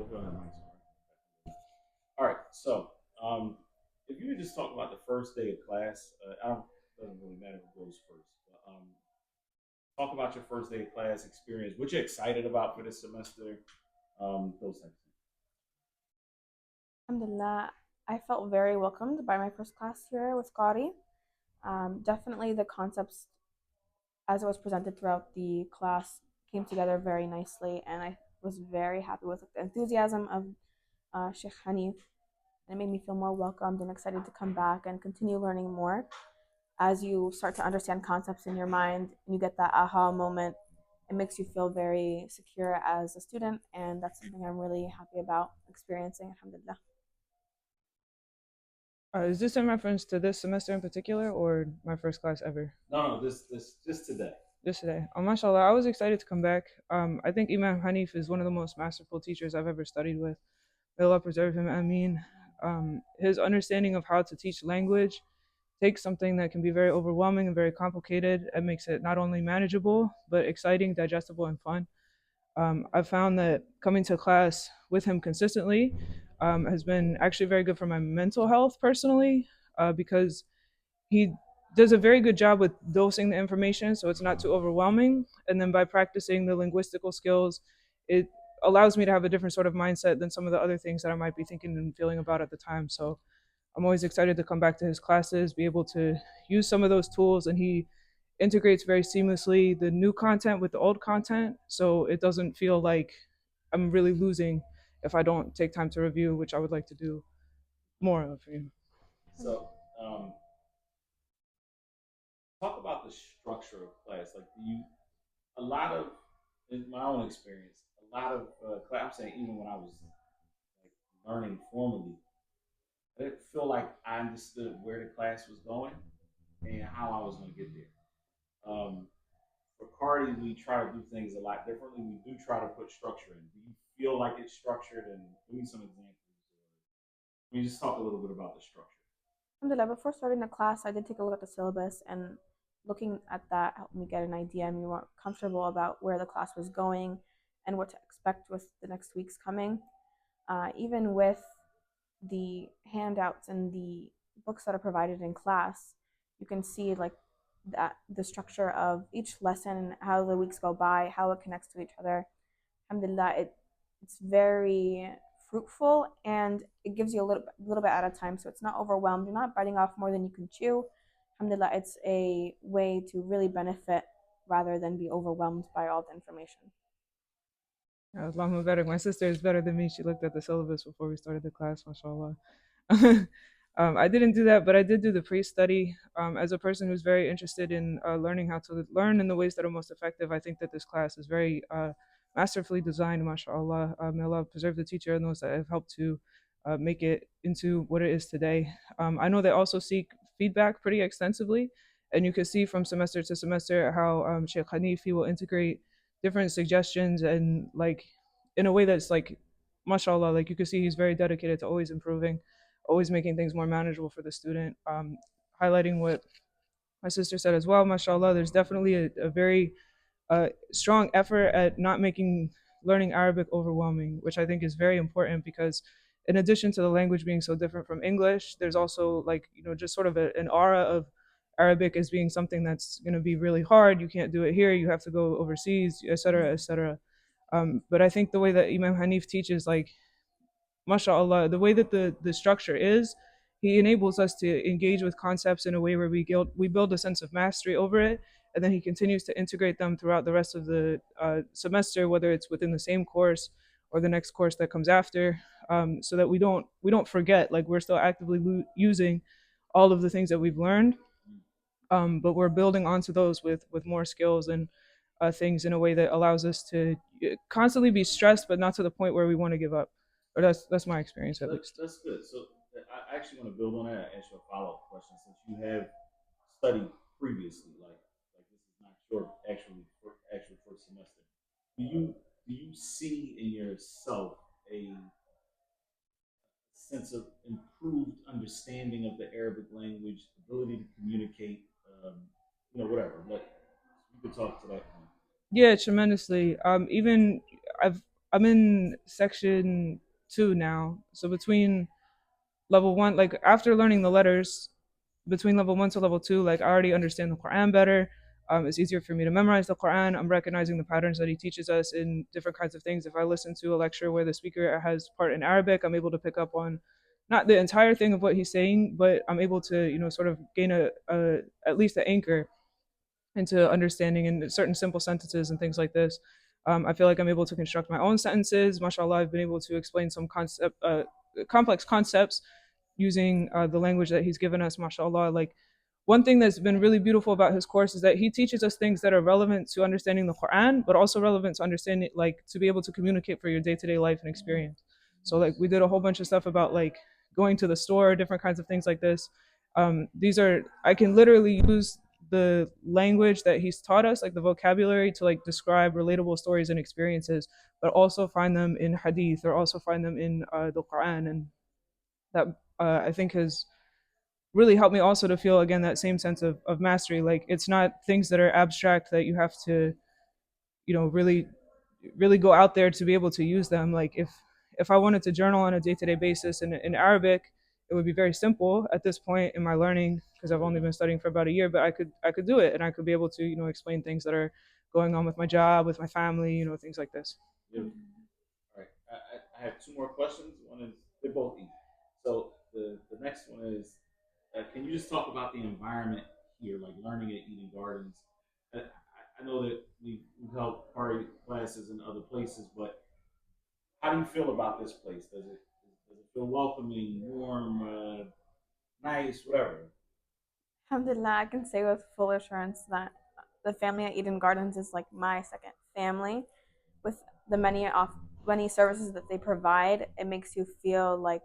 go ahead, Mike. All right. So, if you would just talk about the first day of class, I don't, doesn't really matter who goes first. But, talk about your first day of class experience. What you're excited about for this semester. Those types of Alhamdulillah, I felt very welcomed by my first class here with Qari. Definitely the concepts as it was presented throughout the class came together very nicely, and I was very happy with the enthusiasm of Sheikh Hanif. And it made me feel more welcomed and excited to come back and continue learning more. As you start to understand concepts in your mind and you get that aha moment, it makes you feel very secure as a student, and that's something I'm really happy about experiencing. Alhamdulillah. Is this in reference to this semester in particular or my first class ever? no, no, this just today. Just today. Mashallah, I was excited to come back. I think Imam Hanif is one of the most masterful teachers I've ever studied with. May Allah preserve him. I mean, his understanding of how to teach language takes something that can be very overwhelming and very complicated and makes it not only manageable, but exciting, digestible, and fun. I found that coming to class with him consistently has been actually very good for my mental health personally, because he does a very good job with dosing the information so it's not too overwhelming. And then by practicing the linguistical skills, it allows me to have a different sort of mindset than some of the other things that I might be thinking and feeling about at the time. So I'm always excited to come back to his classes, be able to use some of those tools, and he integrates very seamlessly the new content with the old content, so it doesn't feel like I'm really losing if I don't take time to review, which I would like to do more of. So, um, talk about the structure of class. Like, do you a lot of in my own experience, a lot of class. I'm saying even when I was like learning formally, I didn't feel like I understood where the class was going and how I was going to get there. Um, for Cardi, we try to do things a lot differently. We do try to put structure in. Do you feel like it's structured? And give me some examples. Can you just talk a little bit about the structure? Alhamdulillah, before starting the class, I did take a look at the syllabus, and looking at that helped me get an idea and be more comfortable about where the class was going and what to expect with the next weeks coming. Even with the handouts and the books that are provided in class, you can see like that the structure of each lesson, how the weeks go by, how it connects to each other. Alhamdulillah, it's very fruitful, and it gives you a little bit at a time, so it's not overwhelmed. You're not biting off more than you can chew. Alhamdulillah, it's a way to really benefit rather than be overwhelmed by all the information. Allahumma barak. My sister is better than me. She looked at the syllabus before we started the class, mashallah. I didn't do that, but I did do the pre-study. As a person who's very interested in learning how to learn in the ways that are most effective, I think that this class is very masterfully designed, mashallah. May Allah preserve the teacher and those that have helped to make it into what it is today. I know they also seek feedback pretty extensively, and you can see from semester to semester how Sheikh Hanifi will integrate different suggestions and like in a way that's like mashallah, like you can see he's very dedicated to always improving, always making things more manageable for the student. Highlighting what my sister said as well, mashallah, there's definitely a very strong effort at not making learning Arabic overwhelming, which I think is very important because in addition to the language being so different from English, there's also like, just sort of an aura of Arabic as being something that's going to be really hard. You can't do it here. You have to go overseas, etc., etc. But I think the way that Imam Hanif teaches, like mashallah, the way that the structure is, he enables us to engage with concepts in a way where we build a sense of mastery over it, and then he continues to integrate them throughout the rest of the semester, whether it's within the same course or the next course that comes after, so that we don't forget. Like we're still actively using all of the things that we've learned, but we're building onto those with more skills and things in a way that allows us to constantly be stressed, but not to the point where we want to give up. Or that's my experience at least. That's good. So I actually want to build on that and ask you a follow up question since you have studied previously, like this is not your actual first semester. Do you see in yourself a sense of improved understanding of the Arabic language, ability to communicate, whatever. Like you could talk to that point. Yeah, tremendously. Even I've I'm in section 2 now. So between level 1, like after learning the letters, between level 1 to level 2, like I already understand the Quran better. It's easier for me to memorize the Quran. I'm recognizing the patterns that he teaches us in different kinds of things. If I listen to a lecture where the speaker has part in Arabic, I'm able to pick up on not the entire thing of what he's saying, but I'm able to, sort of gain a at least an anchor into understanding in certain simple sentences and things like this. I feel like I'm able to construct my own sentences. MashaAllah, I've been able to explain some complex concepts using the language that he's given us, mashallah. Like, one thing that's been really beautiful about his course is that he teaches us things that are relevant to understanding the Quran, but also relevant to understanding, like, to be able to communicate for your day-to-day life and experience. So, like, we did a whole bunch of stuff about, like, going to the store, different kinds of things like this. These are, I can literally use the language that he's taught us, like the vocabulary, to like describe relatable stories and experiences, but also find them in hadith, or also find them in the Quran. And that I think has really helped me also to feel again that same sense of mastery. Like, it's not things that are abstract that you have to, really go out there to be able to use them. Like, if I wanted to journal on a day-to-day basis in Arabic, it would be very simple at this point in my learning, because I've only been studying for about a year, but I could do it, and I could be able to, explain things that are going on with my job, with my family, things like this. Beautiful. All right. I have two more questions. One is they're both easy. So the next one is, can you just talk about the environment here, like learning at Eden Gardens? I know that we've held party classes in other places, but how do you feel about this place? Does it feel welcoming, warm, nice, whatever? Alhamdulillah, I can say with full assurance that the family at Eden Gardens is like my second family. With the many services that they provide, it makes you feel like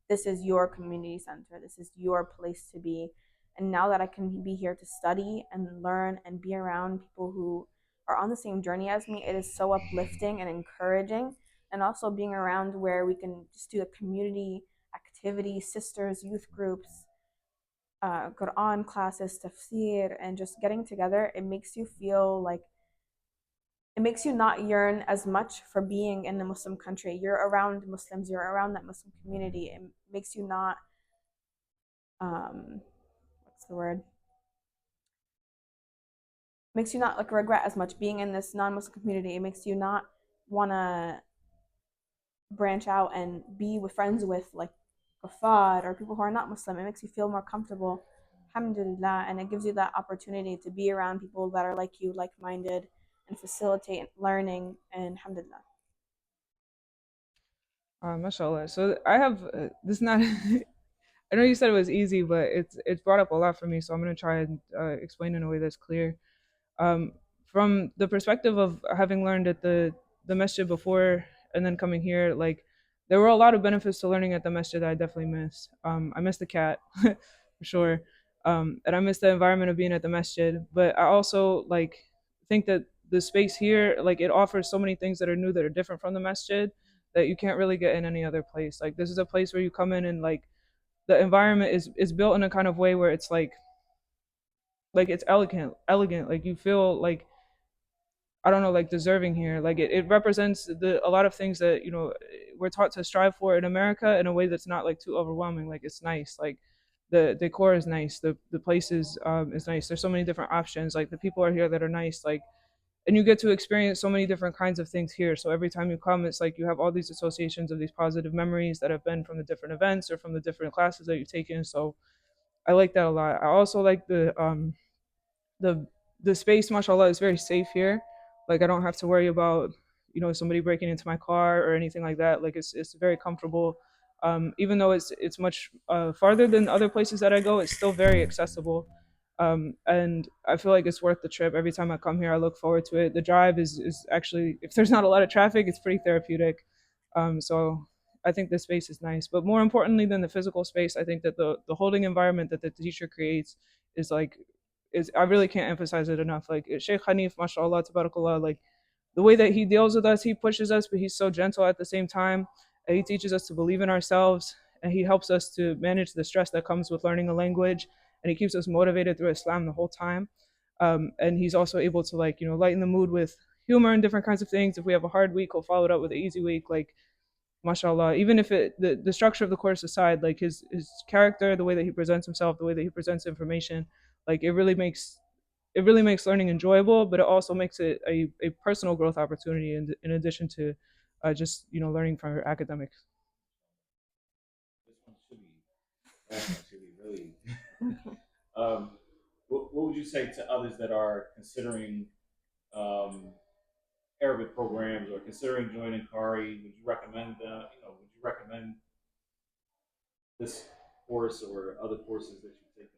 this is your community center. This is your place to be. And now that I can be here to study and learn and be around people who are on the same journey as me, it is so uplifting and encouraging. And also being around where we can just do the community activities, sisters, youth groups, Quran classes, tafsir, and just getting together, it makes you feel like it makes you not yearn as much for being in a Muslim country. You're around Muslims, you're around that Muslim community. It makes you not, what's the word? Makes you not like regret as much being in this non-Muslim community. It makes you not want to branch out and be with friends with like kuffar or people who are not Muslim. It makes you feel more comfortable, alhamdulillah, and it gives you that opportunity to be around people that are like you, like-minded, and facilitate learning, and alhamdulillah. Mashallah. So I have this not. I know you said it was easy, but it's brought up a lot for me. So I'm gonna try and explain in a way that's clear. Um, from the perspective of having learned at the masjid before and then coming here, like, there were a lot of benefits to learning at the masjid that I definitely miss. I miss the cat for sure, and I miss the environment of being at the masjid. But I also like think that the space here, like, it offers so many things that are new, that are different from the masjid, that you can't really get in any other place. Like, this is a place where you come in and like the environment is built in a kind of way where it's like it's elegant. Like, you feel like, I don't know, like deserving here. Like, it represents a lot of things that we're taught to strive for in America, in a way that's not like too overwhelming. Like, it's nice. Like, the decor is nice. The place is nice. There's so many different options. Like, the people are here that are nice. Like, and you get to experience so many different kinds of things here. So every time you come, it's like you have all these associations of these positive memories that have been from the different events or from the different classes that you've taken. So I like that a lot. I also like the the space, mashallah, is very safe here. Like, I don't have to worry about somebody breaking into my car or anything like that. Like, it's very comfortable. Even though it's much farther than other places that I go, it's still very accessible. And I feel like it's worth the trip. Every time I come here, I look forward to it. The drive is actually, if there's not a lot of traffic, it's pretty therapeutic. So I think the space is nice. But more importantly than the physical space, I think that the holding environment that the teacher creates is like, is I really can't emphasize it enough. Like, Sheikh Hanif, mashallah, tabarakallah, like, the way that he deals with us, he pushes us, but he's so gentle at the same time. And he teaches us to believe in ourselves, and he helps us to manage the stress that comes with learning a language, and he keeps us motivated through Islam the whole time. And he's also able to, like, lighten the mood with humor and different kinds of things. If we have a hard week, he'll follow it up with an easy week. Like mashallah, even if the structure of the course aside, like his character, the way that he presents himself, the way that he presents information, like it really makes learning enjoyable, but it also makes it a personal growth opportunity in addition to just learning from your academics. This one should be, last one should be really. um, what would you say to others that are considering um, Arabic programs or considering joining Kari? Would you recommend, would you recommend this course or other courses that you've taken?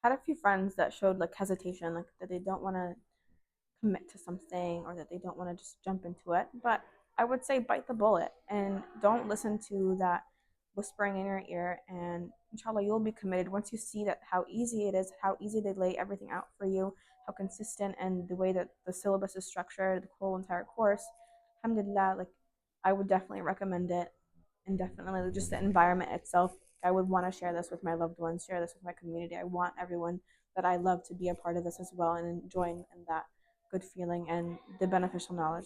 I had a few friends that showed like hesitation, like that they don't want to commit to something or that they don't want to just jump into it. But I would say bite the bullet and don't listen to that whispering in your ear. And inshallah, you'll be committed once you see that how easy it is, how easy they lay everything out for you, how consistent, and the way that the syllabus is structured, the whole entire course. Alhamdulillah, like I would definitely recommend it, and definitely just the environment itself. I would want to share this with my loved ones, share this with my community. I want everyone that I love to be a part of this as well and join in that good feeling and the beneficial knowledge.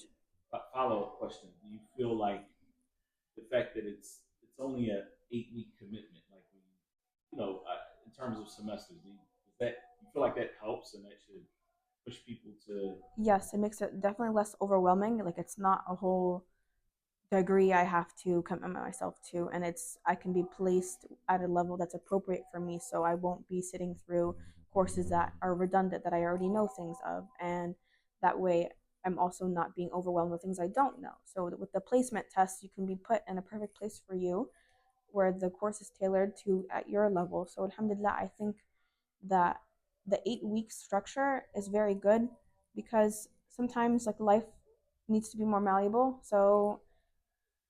Follow up question: do you feel like the fact that it's only a 8 week commitment, like in terms of semesters, does that you feel like that helps and that should push people to? Yes, it makes it definitely less overwhelming. Like it's not a whole degree I have to commit myself to, and I can be placed at a level that's appropriate for me, so I won't be sitting through courses that are redundant that I already know things of, and that way I'm also not being overwhelmed with things I don't know. So with the placement test, you can be put in a perfect place for you, where the course is tailored to at your level. So alhamdulillah, I think that the 8 week structure is very good because sometimes like life needs to be more malleable. So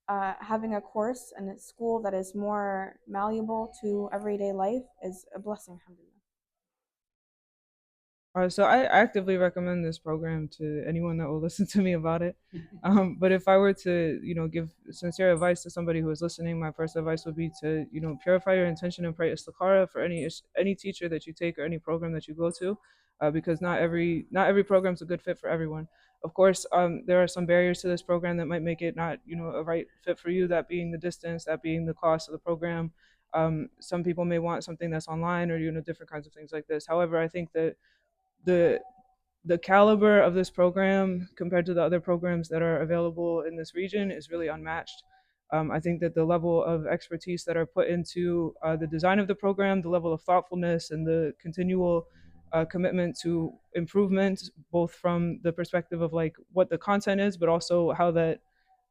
having a course and a school that is more malleable to everyday life is a blessing, alhamdulillah. So I actively recommend this program to anyone that will listen to me about it. But if I were to, give sincere advice to somebody who is listening, my first advice would be to, purify your intention and pray istikhara for any teacher that you take or any program that you go to, because not every program is a good fit for everyone. Of course, there are some barriers to this program that might make it not, a right fit for you. That being the distance, that being the cost of the program. Some people may want something that's online or different kinds of things like this. However, I think that the the caliber of this program compared to the other programs that are available in this region is really unmatched. I think that the level of expertise that are put into the design of the program, the level of thoughtfulness, and the continual commitment to improvement, both from the perspective of like what the content is, but also how that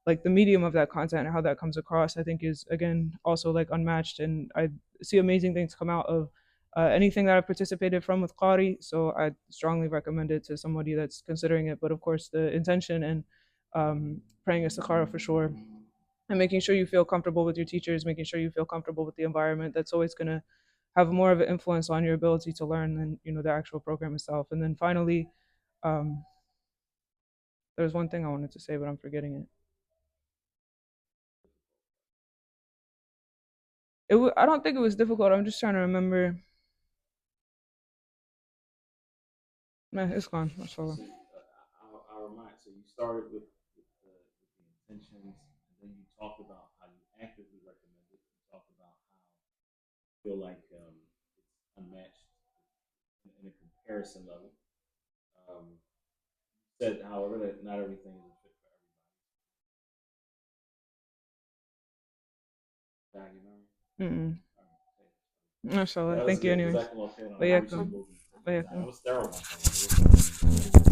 like the medium of that content and how that comes across, I think is again also like unmatched. And I see amazing things come out of anything that I've participated from with Qari. So I strongly recommend it to somebody that's considering it. But of course, the intention and praying istikhara for sure, and making sure you feel comfortable with your teachers, making sure you feel comfortable with the environment. That's always going to have more of an influence on your ability to learn than the actual program itself. And then finally, um, there's one thing I wanted to say, but I'm forgetting it. I don't think it was difficult. I'm just trying to remember. Man, it's gone. Mashallah. So, I'll remind. So you started with the intentions, and then you talked about how you actively recommend it. You talked about how you feel like it's unmatched in a comparison level. Um, said, however, that not everything is a fit for everybody. Mm-mm. All right. Mashallah. That was Thank you good. anyways. Jazakallah khair. I But yeah, appreciate both of you. but That yeah. was sterile.